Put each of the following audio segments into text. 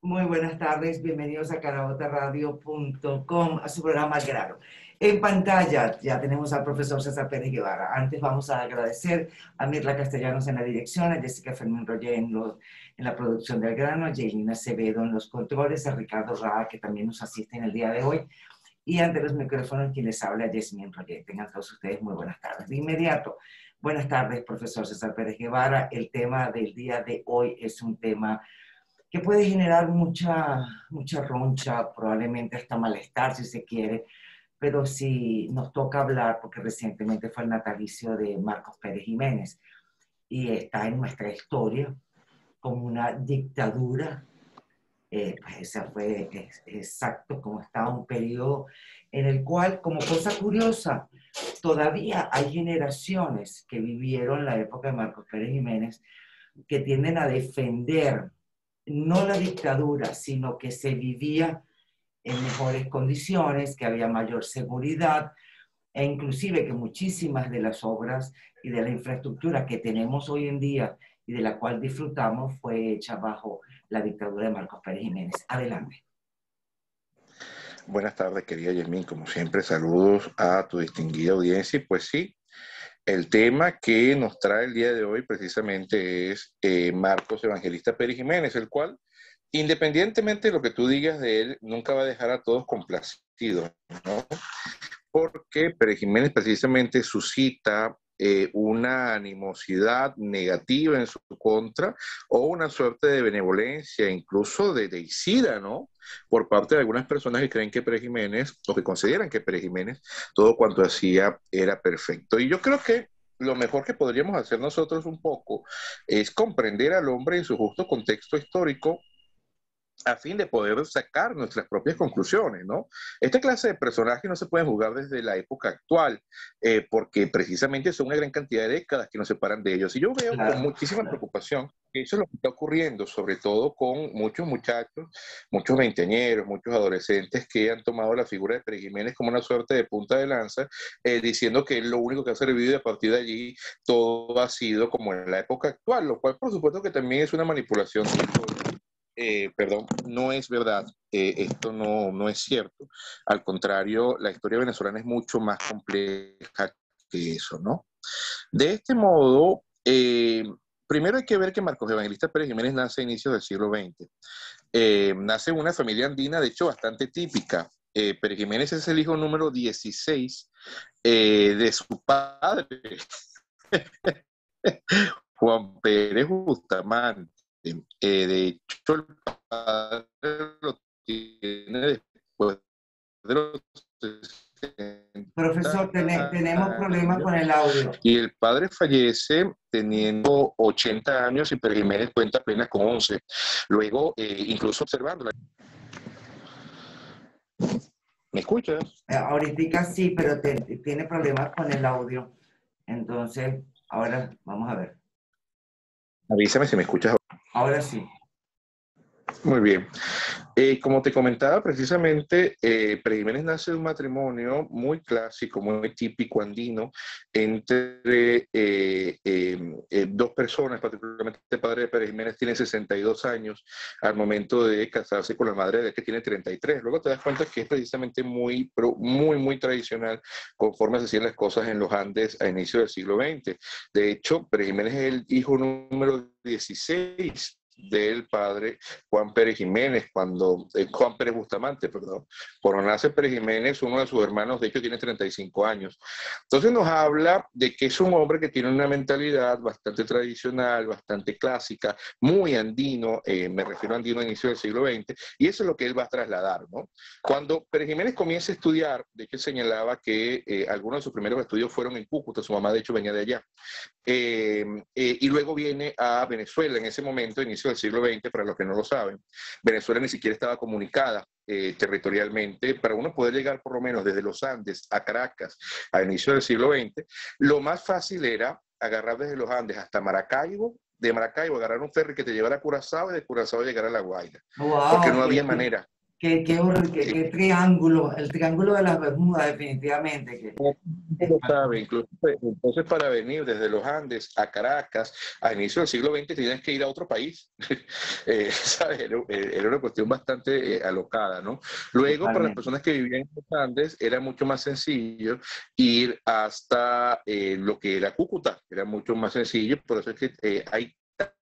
Muy buenas tardes, bienvenidos a carabotanradio.com, a su programa Al Grano. En pantalla ya tenemos al profesor César Pérez Guevara. Antes vamos a agradecer a Mirla Castellanos en la dirección, a Jessica Fermín Roger en la producción del Grano, a Jaylina Acevedo en los controles, a Ricardo Rada, que también nos asiste en el día de hoy, y ante los micrófonos quien les habla, Yasmín Roger. Tengan todos ustedes muy buenas tardes. De inmediato, buenas tardes, profesor César Pérez Guevara. El tema del día de hoy es un tema que puede generar mucha roncha, probablemente hasta malestar si se quiere, pero si nos toca hablar, porque recientemente fue el natalicio de Marcos Pérez Jiménez y está en nuestra historia como una dictadura, pues ese fue exacto como estaba un periodo en el cual, como cosa curiosa, todavía hay generaciones que vivieron la época de Marcos Pérez Jiménez que tienden a defender no la dictadura, sino que se vivía en mejores condiciones, que había mayor seguridad, e inclusive que muchísimas de las obras y de la infraestructura que tenemos hoy en día y de la cual disfrutamos fue hecha bajo la dictadura de Marcos Pérez Jiménez. Adelante. Buenas tardes, querida Yasmín. Como siempre, saludos a tu distinguida audiencia. Y pues sí, el tema que nos trae el día de hoy precisamente es Marcos Evangelista Pérez Jiménez, el cual, independientemente de lo que tú digas de él, nunca va a dejar a todos complacidos, ¿no? Porque Pérez Jiménez precisamente suscita una animosidad negativa en su contra o una suerte de benevolencia, incluso de deicida, ¿no? Por parte de algunas personas que creen que Pérez Jiménez, o que consideran que Pérez Jiménez, todo cuanto hacía era perfecto. Y yo creo que lo mejor que podríamos hacer nosotros un poco es comprender al hombre en su justo contexto histórico a fin de poder sacar nuestras propias conclusiones, ¿no? Esta clase de personajes no se pueden jugar desde la época actual, porque precisamente son una gran cantidad de décadas que nos separan de ellos. Y yo veo con Claro, muchísima claro. preocupación que eso es lo que está ocurriendo, sobre todo con muchos muchachos, muchos veinteañeros, muchos adolescentes que han tomado la figura de Pérez Jiménez como una suerte de punta de lanza, diciendo que es lo único que ha servido y a partir de allí todo ha sido como en la época actual, lo cual por supuesto que también es una manipulación perdón, no es verdad, esto no es cierto. Al contrario, la historia venezolana es mucho más compleja que eso, ¿no? De este modo, primero hay que ver que Marcos Evangelista Pérez Jiménez nace a inicios del siglo XX. Nace en una familia andina, de hecho, bastante típica. Pérez Jiménez es el hijo número 16 de su padre, Juan Pérez Bustamante. De hecho, el padre lo tiene después de los Profesor, 60 tenemos problemas años con el audio. y el padre fallece teniendo 80 años y Pérez Jiménez cuenta apenas con 11. Luego, incluso observando. ¿Me escuchas? Ahorita sí, pero tiene problemas con el audio. Entonces, ahora vamos a ver. Avísame si me escuchas. Ahora sí. Muy bien. Como te comentaba, precisamente, Pérez Jiménez nace de un matrimonio muy clásico, muy típico andino, entre dos personas, particularmente el padre de Pérez Jiménez tiene 62 años al momento de casarse con la madre de él, que tiene 33. Luego te das cuenta que es precisamente muy tradicional conforme se hacían las cosas en los Andes a inicio del siglo XX. De hecho, Pérez Jiménez es el hijo número 16 del padre Juan Pérez Jiménez, Juan Pérez Bustamante, perdón. Cuando nace Pérez Jiménez, uno de sus hermanos, de hecho, tiene 35 años. Entonces nos habla de que es un hombre que tiene una mentalidad bastante tradicional, bastante clásica, muy andino, me refiero a andino a inicio del siglo XX, y eso es lo que él va a trasladar, ¿no? Cuando Pérez Jiménez comienza a estudiar, de hecho señalaba que algunos de sus primeros estudios fueron en Cúcuta, su mamá de hecho venía de allá, y luego viene a Venezuela en ese momento, inicio del siglo XX, para los que no lo saben. Venezuela ni siquiera estaba comunicada territorialmente. Para uno poder llegar por lo menos desde los Andes a Caracas a inicio del siglo XX, lo más fácil era agarrar desde los Andes hasta Maracaibo, de Maracaibo agarrar un ferry que te llevara a Curazao y de Curazao llegar a La Guaira, porque Wow, no había manera. qué triángulo, el triángulo de las Bermudas, definitivamente. Lo sabe, incluso pues, entonces para venir desde los Andes a Caracas a inicio del siglo XX tienes que ir a otro país. ¿Sabes? Era una cuestión bastante alocada, ¿no? Luego, para las Totalmente. personas que vivían en los Andes, era mucho más sencillo ir hasta lo que era Cúcuta, era mucho más sencillo, por eso es que hay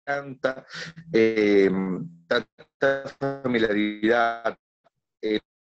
tanta, eh, tanta familiaridad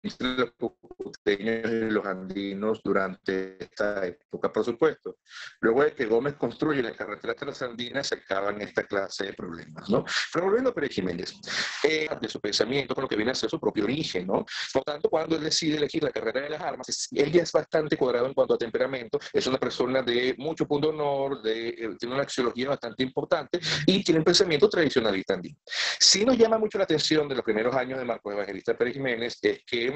entre los cucuteños y los andinos durante esta época, por supuesto. Luego de que Gómez construye la carretera transandina, se acaban esta clase de problemas, ¿no? Pero volviendo a Pérez Jiménez, de su pensamiento con lo que viene a ser su propio origen, ¿no? Por tanto, cuando él decide elegir la carrera de las armas, él ya es bastante cuadrado en cuanto a temperamento, es una persona de mucho punto de honor, tiene una axiología bastante importante y tiene un pensamiento tradicionalista andino. Sí nos llama mucho la atención de los primeros años de Marcos Evangelista Pérez Jiménez es que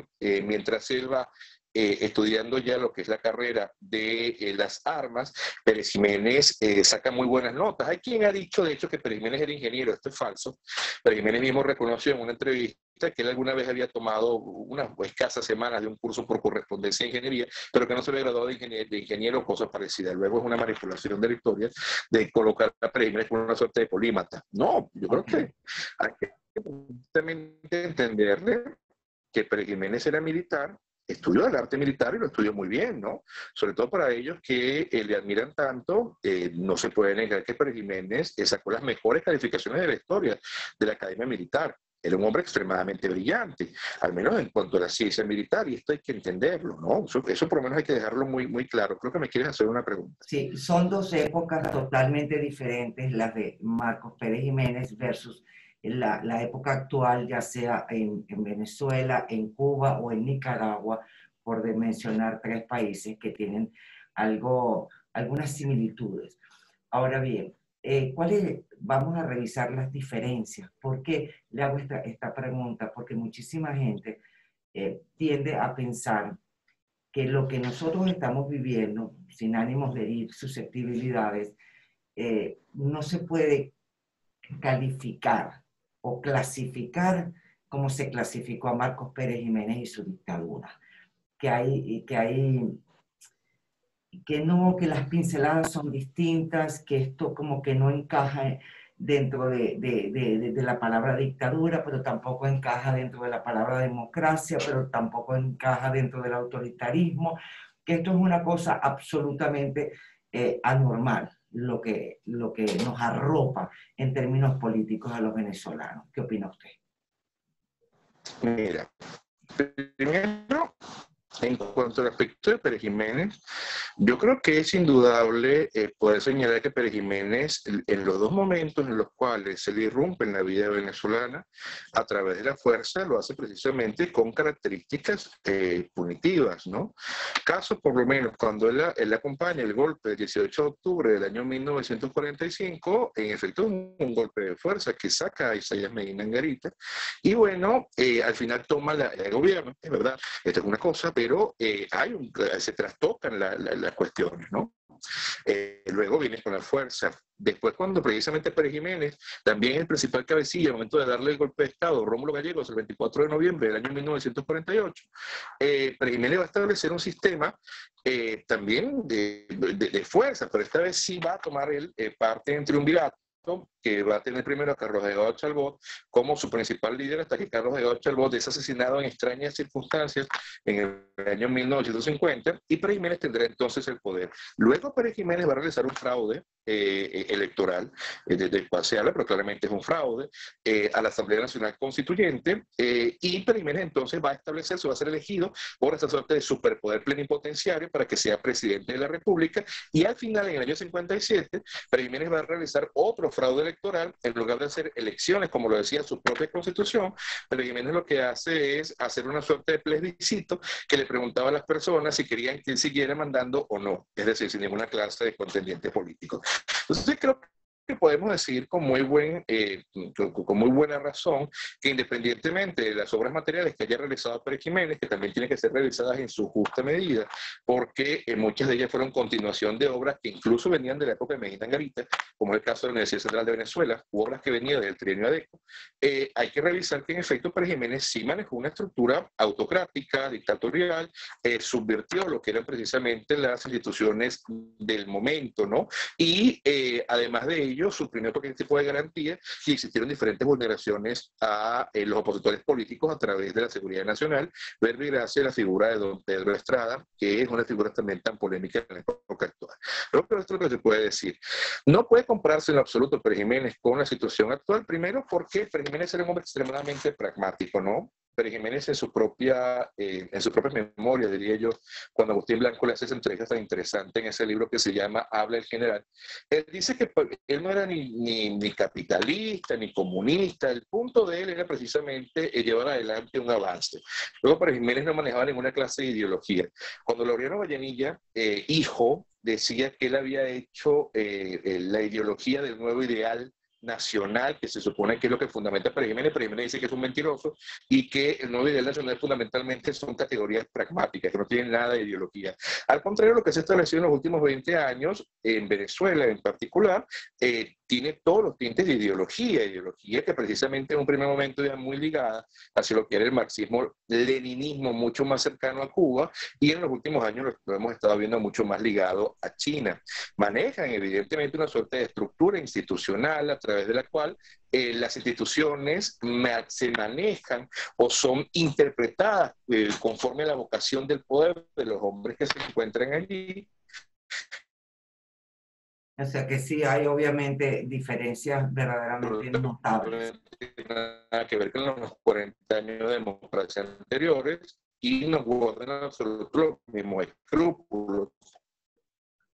mientras él va estudiando ya lo que es la carrera de las armas, Pérez Jiménez saca muy buenas notas. Hay quien ha dicho, de hecho, que Pérez Jiménez era ingeniero. Esto es falso. Pérez Jiménez mismo reconoció en una entrevista que él alguna vez había tomado unas escasas semanas de un curso por correspondencia de ingeniería, pero que no se había graduado de ingeniero o cosas parecidas. Luego es una manipulación de la historia de colocar a Pérez Jiménez como una suerte de polímata. No, yo creo Okay. que hay que justamente entenderle que Pérez Jiménez era militar, estudió el arte militar y lo estudió muy bien, ¿no? Sobre todo para ellos que le admiran tanto, no se puede negar que Pérez Jiménez sacó las mejores calificaciones de la historia de la Academia Militar. Era un hombre extremadamente brillante, al menos en cuanto a la ciencia militar, y esto hay que entenderlo, ¿no? Eso por lo menos hay que dejarlo muy, muy claro. Creo que me quieres hacer una pregunta. Sí, son dos épocas totalmente diferentes, las de Marcos Pérez Jiménez versus la época actual, ya sea en Venezuela, en Cuba o en Nicaragua, por de mencionar tres países que tienen algunas similitudes. Ahora bien, vamos a revisar las diferencias. ¿Por qué le hago esta pregunta? Porque muchísima gente tiende a pensar que lo que nosotros estamos viviendo, sin ánimos de herir susceptibilidades, no se puede calificar o clasificar como se clasificó a Marcos Pérez Jiménez y su dictadura. Que no, que las pinceladas son distintas, que esto como que no encaja dentro de la palabra dictadura, pero tampoco encaja dentro de la palabra democracia, pero tampoco encaja dentro del autoritarismo, que esto es una cosa absolutamente anormal, lo que nos arropa en términos políticos a los venezolanos. ¿Qué opina usted? Mira, primero, en cuanto al aspecto de Pérez Jiménez, yo creo que es indudable poder señalar que Pérez Jiménez, en los dos momentos en los cuales se le irrumpe en la vida venezolana a través de la fuerza, lo hace precisamente con características punitivas, ¿no? Caso, por lo menos, cuando él acompaña el golpe del 18 de octubre del año 1945, en efecto, un golpe de fuerza que saca a Isaías Medina Angarita, y bueno, al final toma el gobierno, es verdad, esta es una cosa, pero se trastocan las cuestiones, ¿no? Luego vienes con la fuerza. Después, cuando precisamente Pérez Jiménez, también el principal cabecilla, al momento de darle el golpe de Estado, Rómulo Gallegos, el 24 de noviembre del año 1948, Pérez Jiménez va a establecer un sistema también de fuerza, pero esta vez sí va a tomar él parte en triunvirato, que va a tener primero a Carlos Delgado Chalbot como su principal líder hasta que Carlos Delgado Chalbot es asesinado en extrañas circunstancias en el año 1950 y Pérez Jiménez tendrá entonces el poder. Luego Pérez Jiménez va a realizar un fraude electoral, desde cual se habla, pero claramente es un fraude, a la Asamblea Nacional Constituyente y Pérez Jiménez entonces va a establecerse, va a ser elegido por esta suerte de superpoder plenipotenciario para que sea presidente de la República y al final, en el año 57, Pérez Jiménez va a realizar otro fraude electoral, en lugar de hacer elecciones, como lo decía su propia constitución, Pérez Jiménez lo que hace es hacer una suerte de plebiscito que le preguntaba a las personas si querían que él siguiera mandando o no, es decir, sin ninguna clase de contendiente político. Entonces creo que podemos decir con muy buena razón que independientemente de las obras materiales que haya realizado Pérez Jiménez, que también tienen que ser revisadas en su justa medida, porque muchas de ellas fueron continuación de obras que incluso venían de la época de Medina Angarita, como es el caso de la Universidad Central de Venezuela, u obras que venían del trienio ADECO, hay que revisar que en efecto Pérez Jiménez sí manejó una estructura autocrática, dictatorial, subvirtió lo que eran precisamente las instituciones del momento, ¿no? Y además de ello, suprimió cualquier tipo de garantía y existieron diferentes vulneraciones a los opositores políticos a través de la seguridad nacional, verlo y gracias a la figura de don Pedro Estrada, que es una figura también tan polémica en la época actual. Pero esto es lo que se puede decir. No puede compararse en lo absoluto Pérez Jiménez con la situación actual, primero porque Pérez Jiménez era un hombre extremadamente pragmático, ¿no? Pérez Jiménez en sus propias memorias, diría yo, cuando Agustín Blanco le hace esa entrevista tan interesante en ese libro que se llama Habla el General, él dice que él no era ni capitalista, ni comunista, el punto de él era precisamente llevar adelante un avance. Luego Pérez Jiménez no manejaba ninguna clase de ideología. Cuando Laureano Vallenilla, hijo, decía que él había hecho la ideología del nuevo ideal nacional, que se supone que es lo que fundamenta Pérez Jiménez dice que es un mentiroso y que el nuevo ideal nacional fundamentalmente son categorías pragmáticas, que no tienen nada de ideología. Al contrario, lo que se ha establecido en los últimos 20 años, en Venezuela en particular, tiene todos los tintes de ideología que precisamente en un primer momento era muy ligada hacia lo que era el marxismo-leninismo mucho más cercano a Cuba, y en los últimos años lo hemos estado viendo mucho más ligado a China. Manejan evidentemente una suerte de estructura institucional a través de la cual las instituciones se manejan o son interpretadas conforme a la vocación del poder de los hombres que se encuentran allí. O sea que sí hay obviamente diferencias verdaderamente notables. No tiene nada que ver con los 40 años de democracia anteriores y no guardan en absoluto los mismos escrúpulos.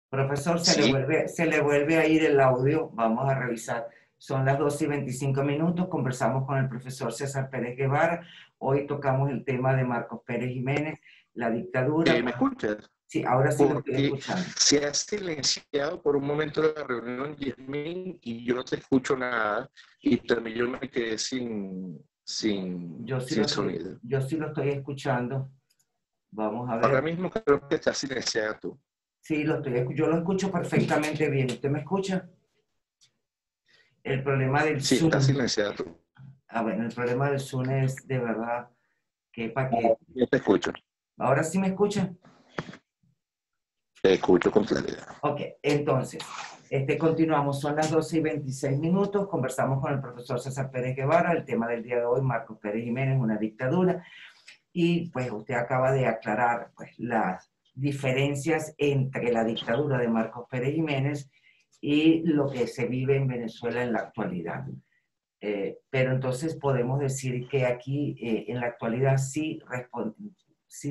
Profesor, Sí. se le vuelve a ir el audio. Vamos a revisar. Son las 12:25. Conversamos con el profesor César Pérez Guevara. Hoy tocamos el tema de Marcos Pérez Jiménez, la dictadura. ¿Me escuchas? Sí, ahora sí lo estoy Porque escuchando. se ha silenciado por un momento la reunión, Yasmín, y yo no te escucho nada, y también yo me quedé sin sonido. Yo sí lo estoy escuchando. Vamos a ver. Ahora mismo creo que está silenciada tú. Sí, yo lo escucho perfectamente bien. ¿Usted me escucha? El problema del Sí, Zoom. está silenciada tú. Bueno, el problema del Zoom es de verdad que para qué. Yo te escucho. ¿Ahora sí me escuchan? Te escucho con claridad. Ok, entonces, continuamos. Son las 12:26. Conversamos con el profesor César Pérez Guevara. El tema del día de hoy, Marcos Pérez Jiménez, una dictadura. Y pues usted acaba de aclarar pues, las diferencias entre la dictadura de Marcos Pérez Jiménez y lo que se vive en Venezuela en la actualidad. Pero entonces podemos decir que aquí en la actualidad sí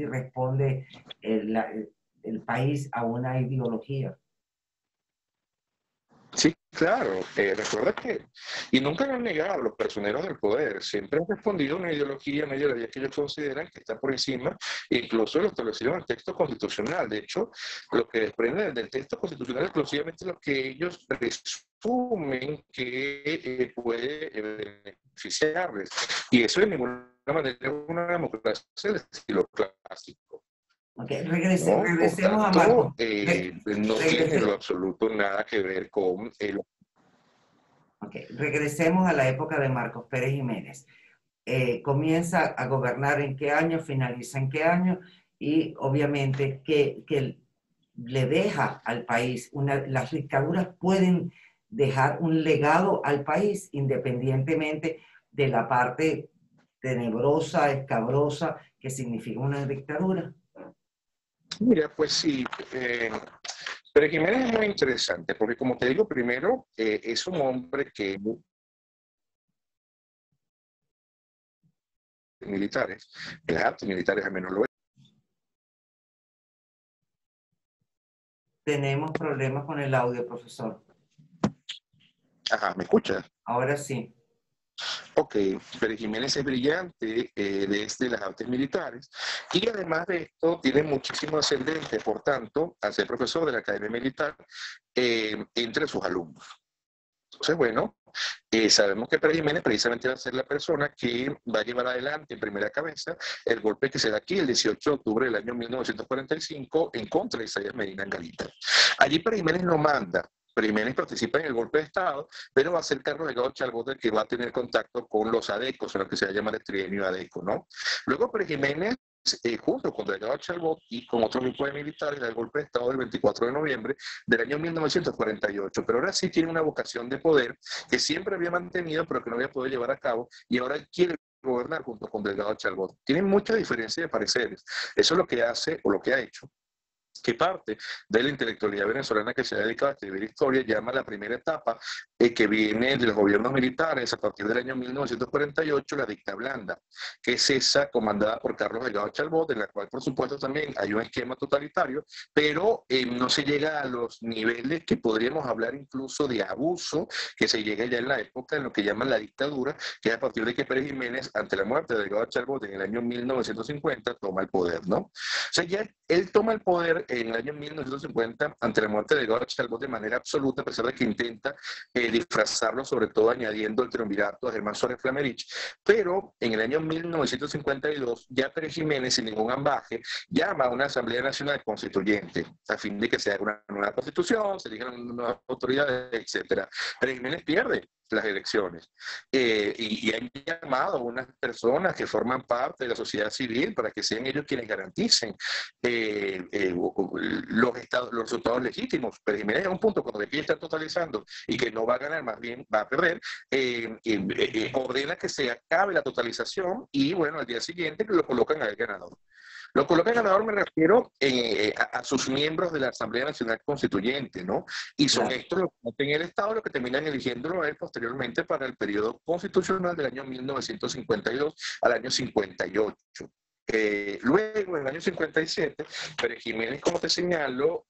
responde el país a una ideología. Sí, claro. Recuerda que, y nunca lo han negado los personeros del poder, siempre han respondido a una ideología que ellos consideran que está por encima, incluso lo establecido en el texto constitucional. De hecho, lo que desprende del texto constitucional es exclusivamente lo que ellos presumen que puede beneficiarles. Y eso de ninguna manera es una democracia del estilo clásico. Okay, regresemos a Marcos. No tiene en lo absoluto nada que ver con el... Okay, regresemos a la época de Marcos Pérez Jiménez. Comienza a gobernar en qué año, finaliza en qué año, y obviamente que le deja al país, las dictaduras pueden dejar un legado al país independientemente de la parte tenebrosa, escabrosa que significa una dictadura. Mira, pues sí, pero Jiménez es muy interesante, porque como te digo, primero, es un hombre que militares, las artes militares al menos lo es. Tenemos problemas con el audio, profesor. Ajá, ¿me escuchas? Ahora sí. Ok, Pérez Jiménez es brillante desde las artes militares y además de esto tiene muchísimo ascendente, por tanto, al ser profesor de la Academia Militar, entre sus alumnos. Entonces, bueno, sabemos que Pérez Jiménez precisamente va a ser la persona que va a llevar adelante en primera cabeza el golpe que se da aquí el 18 de octubre del año 1945 en contra de Isaías Medina Angarita. Allí Pérez Jiménez no manda. Pérez Jiménez participa en el golpe de Estado, pero va a ser Carlos Delgado Chalbot el que va a tener contacto con los ADECOS, lo que se va a llamar el trienio ADECO, ¿no? Luego Pérez Jiménez junto con Delgado Chalbot y con otro grupo de militares del golpe de Estado del 24 de noviembre del año 1948. Pero ahora sí tiene una vocación de poder que siempre había mantenido, pero que no había podido llevar a cabo, y ahora quiere gobernar junto con Delgado Chalbot. Tienen mucha diferencia de pareceres. Eso es lo que hace o lo que ha hecho que parte de la intelectualidad venezolana que se ha dedicado a escribir historia llama la primera etapa que viene de los gobiernos militares a partir del año 1948, la dicta blanda, que es esa comandada por Carlos Delgado Chalbot, en la cual por supuesto también hay un esquema totalitario, pero no se llega a los niveles que podríamos hablar incluso de abuso que se llega ya en la época en lo que llaman la dictadura, que es a partir de que Pérez Jiménez, ante la muerte de Delgado Chalbot en el año 1950, toma el poder, ¿no? O sea, ya él toma el poder en el año 1950 ante la muerte de Delgado Chalbot de manera absoluta, a pesar de que intenta disfrazarlo, sobre todo añadiendo el triunvirato a Germán Suárez Flamerich, pero en el año 1952 ya Pérez Jiménez, sin ningún ambaje, llama a una Asamblea Nacional Constituyente a fin de que se haga una nueva constitución, se elijan nuevas autoridades, etc. Pérez Jiménez pierde las elecciones. Y han llamado a unas personas que forman parte de la sociedad civil para que sean ellos quienes garanticen los resultados legítimos. Pero Jiménez, a un punto cuando aquí está totalizando y que no va a ganar, más bien va a perder, ordena que se acabe la totalización y bueno, al día siguiente lo colocan al ganador. Lo colocan ganador, me refiero a sus miembros de la Asamblea Nacional Constituyente, ¿no? Y son estos los que votan en el Estado, los que terminan eligiéndolo a él posteriormente para el periodo constitucional del año 1952 al año 58. Luego, en el año 57, Pérez Jiménez, como te señalo,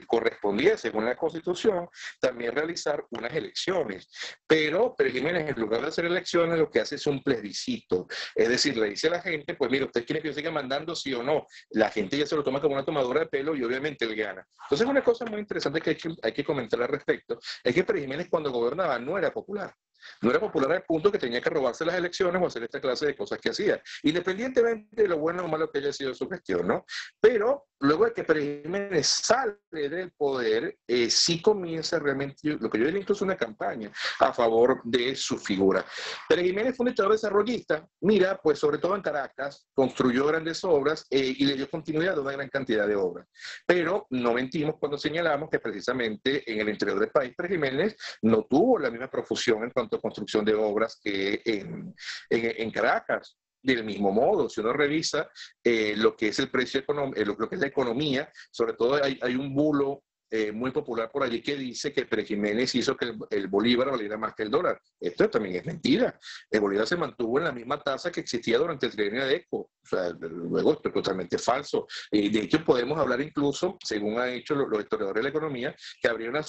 correspondía, según la Constitución, también realizar unas elecciones. Pero Pérez Jiménez, en lugar de hacer elecciones, lo que hace es un plebiscito. Es decir, le dice a la gente, pues mira, ¿usted quiere que yo siga mandando sí o no? La gente ya se lo toma como una tomadura de pelo y obviamente él gana. Entonces, una cosa muy interesante que hay que comentar al respecto es que Pérez Jiménez, cuando gobernaba, no era popular. No era popular al punto que tenía que robarse las elecciones o hacer esta clase de cosas que hacía, independientemente de lo bueno o malo que haya sido su gestión, ¿no? Pero luego de que Pérez Jiménez sale del poder, sí comienza realmente, lo que yo diría incluso una campaña a favor de su figura. Pérez Jiménez fue un dictador desarrollista, mira, pues sobre todo en Caracas, construyó grandes obras y le dio continuidad a una gran cantidad de obras. Pero no mentimos cuando señalamos que precisamente en el interior del país Pérez Jiménez no tuvo la misma profusión en cuanto a construcción de obras que en Caracas. Del mismo modo, si uno revisa lo que es el precio económico, lo que es la economía, sobre todo hay un bulo muy popular por allí que dice que Pérez Jiménez hizo que el bolívar valiera más que el dólar. Esto también es mentira. El bolívar se mantuvo en la misma tasa que existía durante el trienio de ECO. O sea, luego esto es totalmente falso. De hecho, podemos hablar incluso, según han hecho los historiadores de la economía, que había una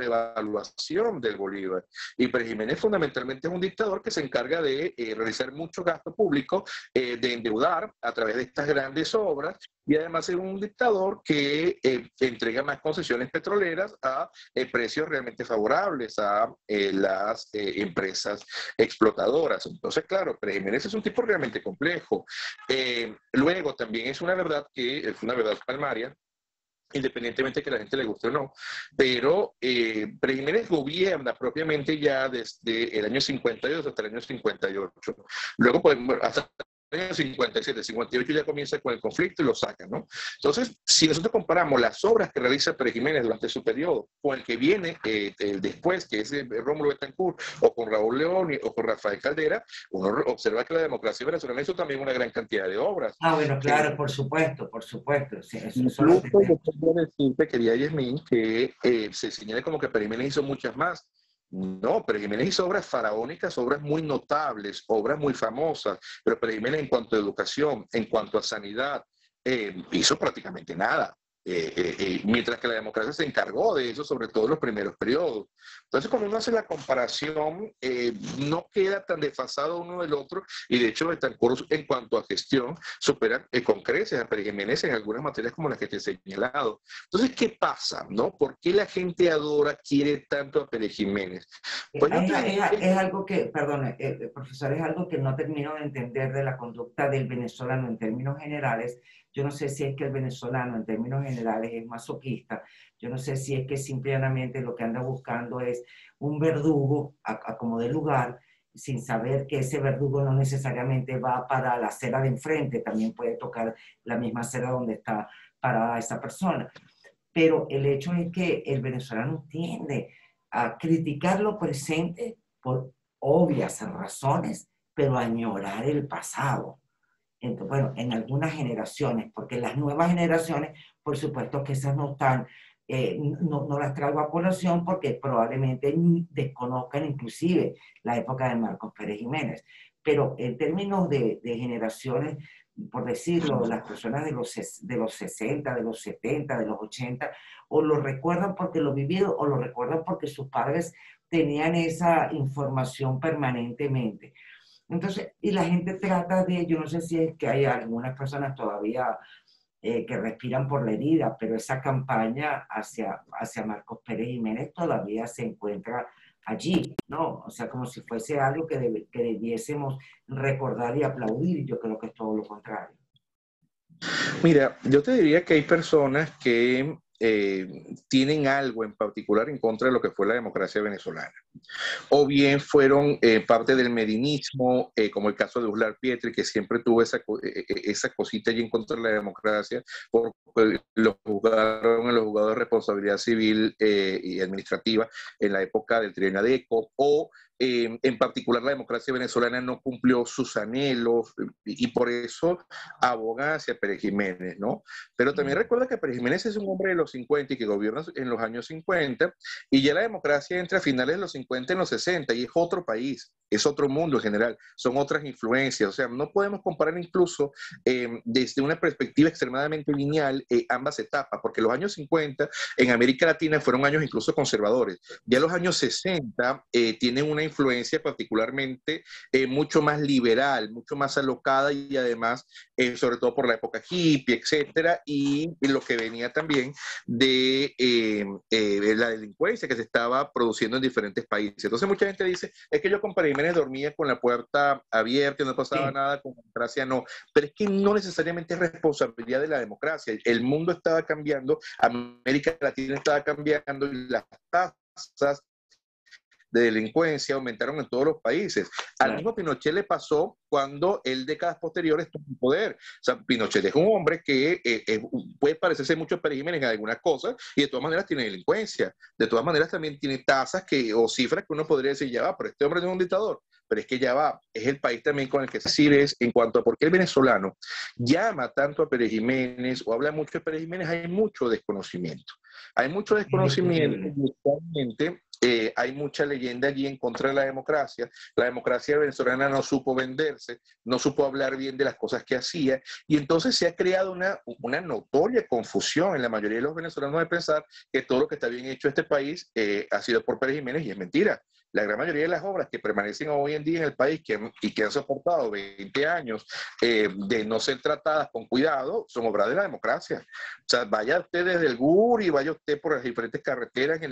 revaluación del Bolívar. Y Pérez Jiménez fundamentalmente es un dictador que se encarga de realizar mucho gasto público, de endeudar a través de estas grandes obras, y además es un dictador que entrega más concesiones petroleras a precios realmente favorables a las empresas explotadoras. Entonces, claro, Pérez Jiménez es un tipo realmente complejo. Luego, también es una verdad palmaria, independientemente de que a la gente le guste o no, pero Pérez Jiménez gobierna propiamente ya desde el año 52 hasta el año 58. Luego podemos, hasta el año 57, 58 ya comienza con el conflicto y lo sacan, ¿no? Entonces, si nosotros comparamos las obras que realiza Pérez Jiménez durante su periodo con el que viene después, que es Rómulo Betancourt, o con Raúl León, o con Rafael Caldera, uno observa que la democracia venezolana hizo también una gran cantidad de obras. Ah, bueno, claro, por supuesto, por supuesto. Sí, eso lo Incluso yo tenemos. podría decirte, quería Yasmín, que se señala como que Pérez Jiménez hizo muchas más. No, Pérez Jiménez hizo obras faraónicas, obras muy notables, obras muy famosas, pero Pérez Jiménez en cuanto a educación, en cuanto a sanidad, hizo prácticamente nada. mientras que la democracia se encargó de eso, sobre todo en los primeros periodos. Entonces, cuando uno hace la comparación, no queda tan desfasado uno del otro, y de hecho, Betancourt, en cuanto a gestión, supera con creces a Pérez Jiménez en algunas materias como las que te he señalado. Entonces, ¿qué pasa, no? ¿Por qué la gente adora, quiere tanto a Pérez Jiménez? Pues yo te diría... Es algo que, perdón, profesor, es algo que no termino de entender de la conducta del venezolano en términos generales. Yo no sé si es que el venezolano en términos generales es masoquista. Yo no sé si es que simplemente lo que anda buscando es un verdugo a como de lugar, sin saber que ese verdugo no necesariamente va para la acera de enfrente, también puede tocar la misma acera donde está parada esa persona. Pero el hecho es que el venezolano tiende a criticar lo presente por obvias razones, pero a añorar el pasado. Entonces, bueno, en algunas generaciones, porque las nuevas generaciones, por supuesto que esas no están, no las traigo a colación porque probablemente desconozcan inclusive la época de Marcos Pérez Jiménez. Pero en términos de generaciones, por decirlo, las personas de los 60, de los 70, de los 80, o lo recuerdan porque lo vivieron o lo recuerdan porque sus padres tenían esa información permanentemente. Entonces, y la gente trata de, yo no sé si es que hay algunas personas todavía que respiran por la herida, pero esa campaña hacia Marcos Pérez Jiménez todavía se encuentra allí, ¿no? O sea, como si fuese algo que debiésemos recordar y aplaudir. Yo creo que es todo lo contrario. Mira, yo te diría que hay personas que tienen algo en particular en contra de lo que fue la democracia venezolana. O bien fueron parte del medinismo, como el caso de Uslar Pietri, que siempre tuvo esa cosita allí en contra de la democracia, porque lo juzgaron en los juzgados de responsabilidad civil y administrativa en la época del Trianadeco, o en particular la democracia venezolana no cumplió sus anhelos y por eso aboga hacia Pérez Jiménez, ¿no? Pero también recuerda que Pérez Jiménez es un hombre de los 50 y que gobierna en los años 50 y ya la democracia entra a finales de los 50 en los 60 y es otro país, es otro mundo en general, son otras influencias, o sea, no podemos comparar incluso desde una perspectiva extremadamente lineal ambas etapas, porque los años 50 en América Latina fueron años incluso conservadores, ya los años 60 tienen una influencia particularmente mucho más liberal, mucho más alocada y además, sobre todo por la época hippie, etcétera, y lo que venía también de la delincuencia que se estaba produciendo en diferentes países. Entonces mucha gente dice, es que yo con Pérez Jiménez dormía con la puerta abierta, no pasaba Sí. nada, con democracia no, pero es que no necesariamente es responsabilidad de la democracia, el mundo estaba cambiando, América Latina estaba cambiando y las tasas de delincuencia aumentaron en todos los países. Al mismo Pinochet le pasó cuando él décadas posteriores tuvo poder. O sea, Pinochet es un hombre que puede parecerse mucho a Pérez Jiménez en algunas cosas y de todas maneras tiene delincuencia. De todas maneras también tiene tasas o cifras que uno podría decir, ya va, pero este hombre no es un dictador. Pero es que ya va, es el país también con el que se sirve en cuanto a por qué el venezolano llama tanto a Pérez Jiménez o habla mucho de Pérez Jiménez, hay mucho desconocimiento. Hay mucho desconocimiento y actualmente hay mucha leyenda allí en contra de la democracia. La democracia venezolana no supo venderse, no supo hablar bien de las cosas que hacía, y entonces se ha creado una notoria confusión en la mayoría de los venezolanos de pensar que todo lo que está bien hecho en este país ha sido por Pérez Jiménez, y es mentira. La gran mayoría de las obras que permanecen hoy en día en el país y que han soportado 20 años de no ser tratadas con cuidado son obras de la democracia. O sea, vaya usted desde el GUR y vaya usted por las diferentes carreteras en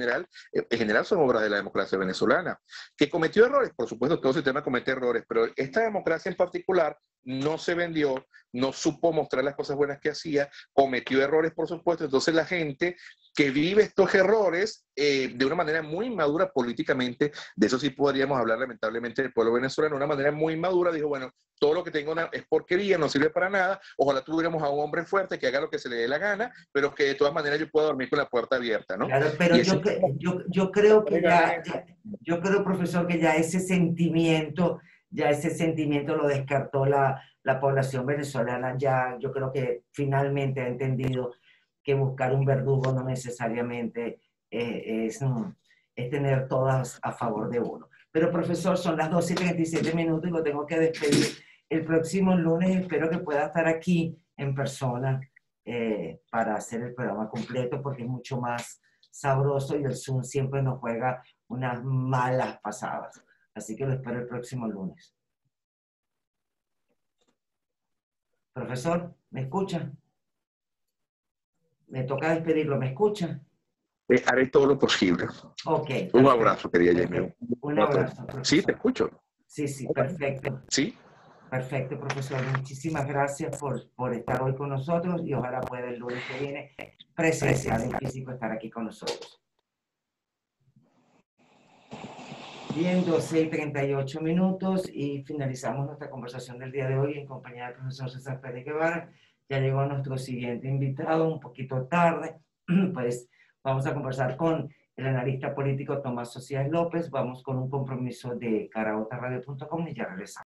general son obras de la democracia venezolana. ¿Que cometió errores? Por supuesto, todo sistema comete errores, pero esta democracia en particular no se vendió, no supo mostrar las cosas buenas que hacía, cometió errores, por supuesto. Entonces la gente que vive estos errores de una manera muy madura políticamente, de eso sí podríamos hablar lamentablemente del pueblo venezolano, de una manera muy madura, dijo, bueno, todo lo que tengo es porquería, no sirve para nada, ojalá tuviéramos a un hombre fuerte que haga lo que se le dé la gana, pero que de todas maneras yo pueda dormir con la puerta abierta, ¿no? Claro, pero yo creo que yo creo, profesor, que ya ese sentimiento lo descartó la población venezolana, ya yo creo que finalmente ha entendido que buscar un verdugo no necesariamente es tener todas a favor de uno. Pero profesor, son las 12:37 y lo tengo que despedir. El próximo lunes espero que pueda estar aquí en persona para hacer el programa completo porque es mucho más sabroso y el Zoom siempre nos juega unas malas pasadas. Así que lo espero el próximo lunes. Profesor, ¿me escucha? Me toca despedirlo, ¿me escucha? Haré todo lo posible. Ok, perfecto. Un abrazo, querida Jamie. Un abrazo, profesor. Sí, te escucho. Sí, sí, perfecto. Sí. Perfecto, profesor. Muchísimas gracias por estar hoy con nosotros y ojalá pueda el lunes que viene presencial en físico estar aquí con nosotros. Bien, 12:38 y finalizamos nuestra conversación del día de hoy en compañía del profesor César Pérez Guevara. Ya llegó nuestro siguiente invitado, un poquito tarde, pues vamos a conversar con el analista político Tomás Socias López. Vamos con un compromiso de caraotarradio.com y ya regresamos.